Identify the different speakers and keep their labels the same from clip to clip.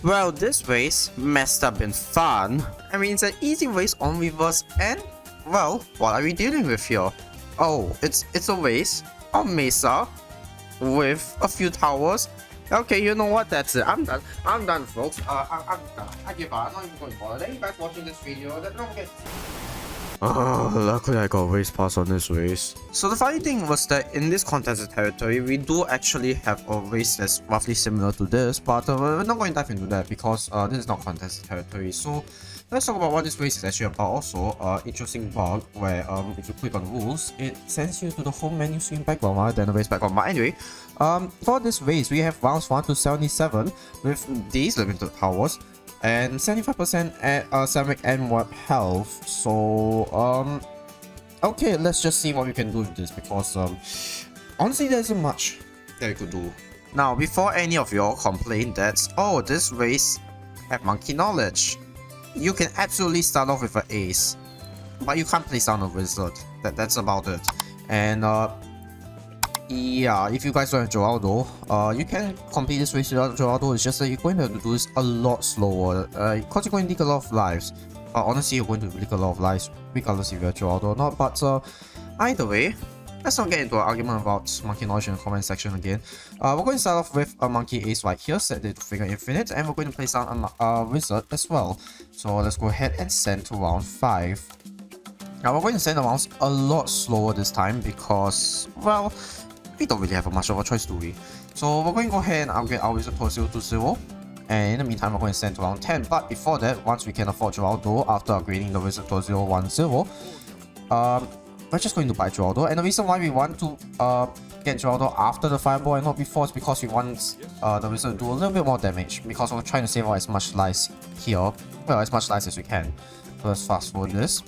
Speaker 1: Well, this race must have been fun. I mean, it's an easy race on reverse and, well, what are we dealing with here? Oh, it's a race on Mesa with a few towers. Okay, you know what, that's it. I'm done folks. I'm done. I give up. I'm not even going to bother. Thank you guys watching this video. Don't forget. Luckily I got race pass on this race. So the funny thing was that in this contested territory, we do actually have a race that's roughly similar to this, but we're not going to dive into that because this is not contested territory. So let's talk about what this race is actually about. Also, interesting bug where if you click on rules, it sends you to the home menu screen background rather than the race background. But anyway, for this race, we have rounds 1 to 77 with these limited powers and 75% ceramic and warp health. So okay, let's just see what we can do with this because honestly there isn't much that we could do. Now before any of y'all complain that oh, this race have monkey knowledge, you can absolutely start off with an ace, but you can't place down a wizard. That's about it. And yeah, if you guys don't have Geraldo, you can complete this race without Geraldo. It's just that you're going to have to do this a lot slower, because you're going to leak a lot of lives. Honestly, you're going to leak a lot of lives, regardless if you have Geraldo or not. But either way, let's not get into an argument about monkey knowledge in the comment section again. We're going to start off with a monkey ace right here, set it to figure infinite, and we're going to place down a wizard as well. So let's go ahead and send to round 5. Now we're going to send the rounds a lot slower this time because, well, we don't really have much of a choice, do we? So we're going to go ahead and upgrade our wizard to 0 to 0. And in the meantime, we're going to send to round 10. But before that, once we can afford Geraldo after upgrading the wizard to 0, 1, 0, we're just going to buy Geraldo. And the reason why we want to get Geraldo after the fireball and not before is because we want the wizard to do a little bit more damage, because we're trying to save out as much lives here. Well, as much lives as we can. So let's fast forward this.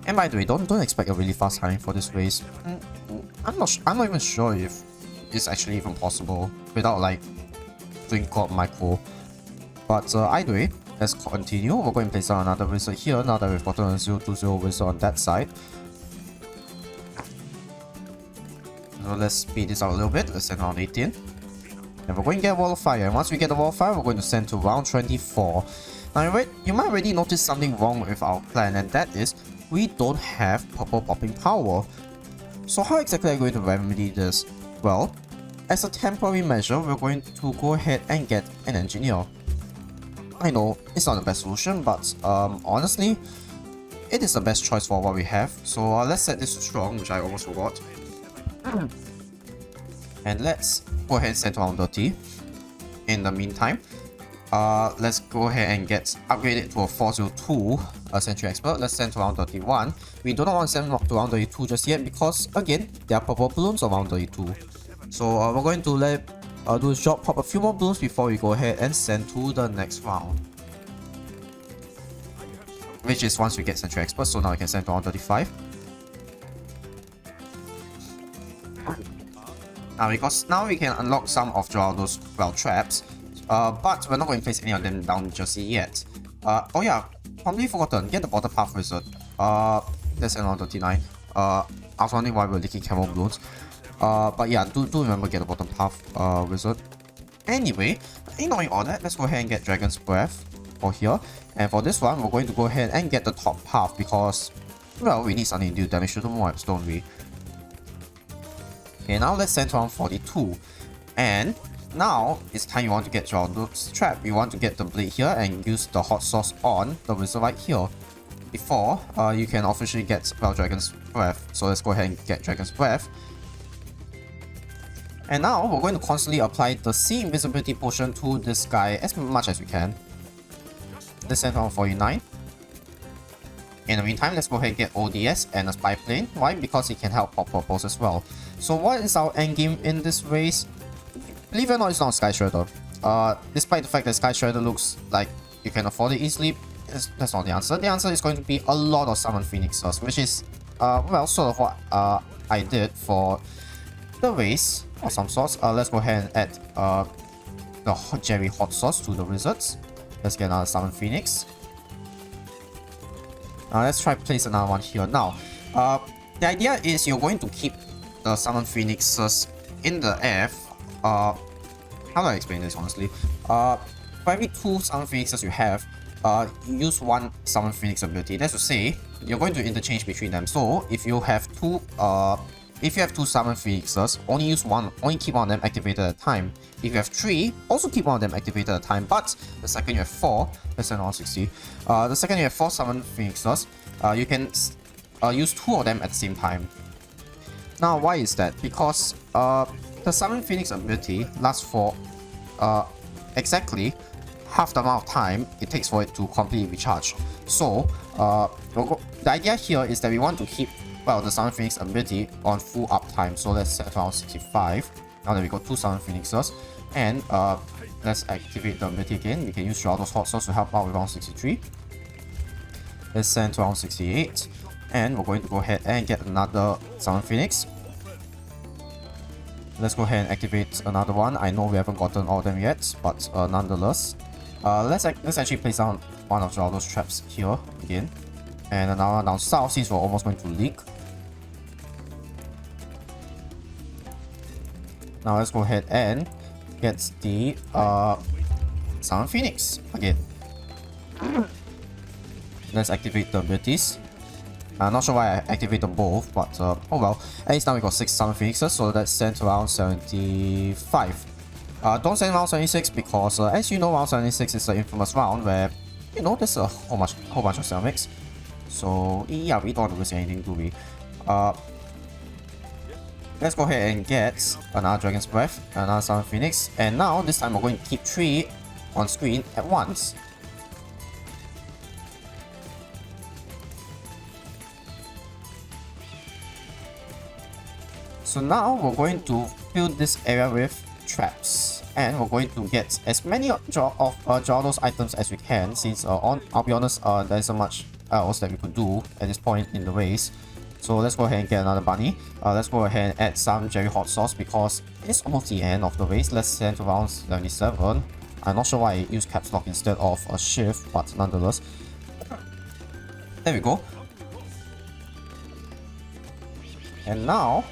Speaker 1: And by the way, don't expect a really fast timing for this race. I'm not even sure if it's actually even possible without like doing God micro. But either way, let's continue. We're going to place down another wizard here now that we've gotten a 0 to 0 wizard on that side. So let's speed this out a little bit. Let's send round 18. And we're going to get a wall of fire. And once we get the wall of fire, we're going to send to round 24. Now you might already notice something wrong with our plan, and that is we don't have purple popping power. So how exactly are we going to remedy this? Well, as a temporary measure, we're going to go ahead and get an engineer. I know it's not the best solution, but honestly, it is the best choice for what we have. So let's set this to strong, which I almost forgot. And let's go ahead and set around 30. In the meantime, let's go ahead and upgrade it to a 402 Sentry Expert. Let's send to round 31. We do not want to send up to round 32 just yet because, again, there are purple balloons around 32. So we're going to let do his job, pop a few more balloons before we go ahead and send to the next round, which is once we get Sentry Expert. So now we can send to round 35. Because now we can unlock some of Geraldo's, well, traps. But we're not going to place any of them down just yet. Oh yeah, completely forgotten. Get the bottom path wizard. That's around 39. I was wondering why we're leaking camel balloons. But yeah, do remember get the bottom path wizard. Anyway, ignoring all that, let's go ahead and get Dragon's Breath for here. And for this one, we're going to go ahead and get the top path because, well, we need something to do damage to the mobs, don't we? Okay, now let's send around 42. And now it's time you want to get Geraldo's trap. You want to get the blade here and use the hot sauce on the wizard right here before you can officially get, well, Dragon's Breath. So let's go ahead and get Dragon's Breath. And now we're going to constantly apply the Sea Invisibility Potion to this guy as much as we can. Let's send around 49. In the meantime, let's go ahead and get ODS and a Spy Plane. Why? Because it can help pop purples as well. So what is our endgame in this race? Believe it or not, it's not Sky Shredder. Despite the fact that Sky Shredder looks like you can afford it easily, that's not the answer. The answer is going to be a lot of Summon Phoenixes, which is, well, sort of what I did for the race of some sorts. Let's go ahead and add the Jerry Hot Sauce to the wizards. Let's get another Summon Phoenix. Let's try place another one here. Now, the idea is you're going to keep the Summon Phoenixes in the air. How how do I explain this honestly? For every 2 Summon Phoenixes you have, use 1 Summon Phoenix ability. That's to say, you're going to interchange between them. So if you have 2 Summon Phoenixes, only use 1, only keep 1 of them activated at a time. If you have 3, also keep 1 of them activated at a time, but the second you have 4, let's say 160, the second you have 4 Summon Phoenixes, you can use 2 of them at the same time. Now, why is that? Because the Summon Phoenix ability lasts for exactly half the amount of time it takes for it to completely recharge. So, the idea here is that we want to keep, well, the Summon Phoenix ability on full uptime. So let's set around 65. Now that we got 2 Summon Phoenixes, and let's activate the ability again. We can use Geraldo's Hot Sauce to help out with round 63. Let's send to round 68, and we're going to go ahead and get another Summon Phoenix. Let's go ahead and activate another one. I know we haven't gotten all of them yet, but nonetheless, let's actually place down one of Geraldo's traps here again, and another one down south since we're almost going to leak. Now let's go ahead and get the Summon Phoenix again. Let's activate the abilities. I'm not sure why I activated both, but oh well. At least now we got 6 Summon Phoenixes, so let's send to round 75. Don't send round 76 because, as you know, round 76 is the infamous round where, you know, there's a whole bunch of ceramics. So yeah, we don't want to risk anything, do we? Let's go ahead and get another Dragon's Breath, another Summon Phoenix, and now this time we're going to keep 3 on screen at once. So now we're going to fill this area with traps, and we're going to get as many of Geraldo's items as we can, since I'll be honest, there isn't much else that we could do at this point in the race. So let's go ahead and get another bunny. Let's go ahead and add some Jerry Hot Sauce because it's almost the end of the race. Let's send to round 77. I'm not sure why I used Caps Lock instead of a Shift, but nonetheless. There we go. And now,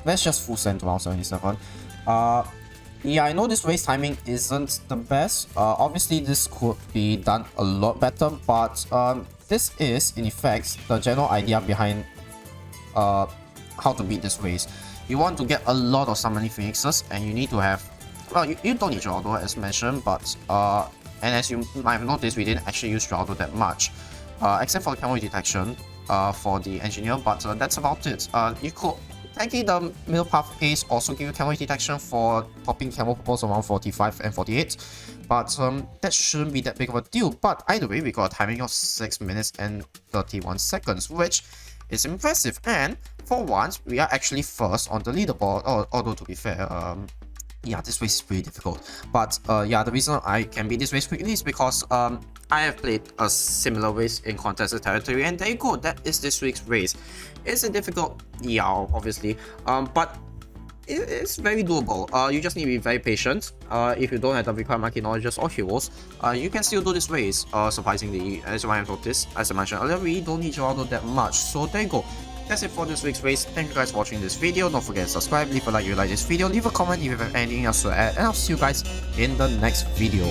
Speaker 1: let's just full send to round 77. Yeah, I know this race timing isn't the best. Obviously, this could be done a lot better, but this is, in effect, the general idea behind how to beat this race. You want to get a lot of Summoning Phoenixes, and you need to have... Well, you don't need Geraldo, as mentioned, but... and as you might have noticed, we didn't actually use Geraldo that much. Except for the camo detection for the engineer, but that's about it. You could... Thankfully, the middle path pace also give you camo detection for popping camo purples around 45 and 48, but that shouldn't be that big of a deal. But either way, we got a timing of 6 minutes and 31 seconds, which is impressive. And for once, we are actually first on the leaderboard. Although to be fair, yeah, this race is pretty difficult. But yeah, the reason I can beat this race quickly is because I have played a similar race in contested territory, and there you go, that is this week's race. Is it difficult? Yeah, obviously, but it's very doable. You just need to be very patient. If you don't have the required market knowledge or heroes, you can still do this race, surprisingly, as you might have noticed. As I mentioned earlier, we don't need Geraldo that much, so there you go. That's it for this week's race. Thank you guys for watching this video. Don't forget to subscribe, leave a like if you like this video, leave a comment if you have anything else to add, and I'll see you guys in the next video.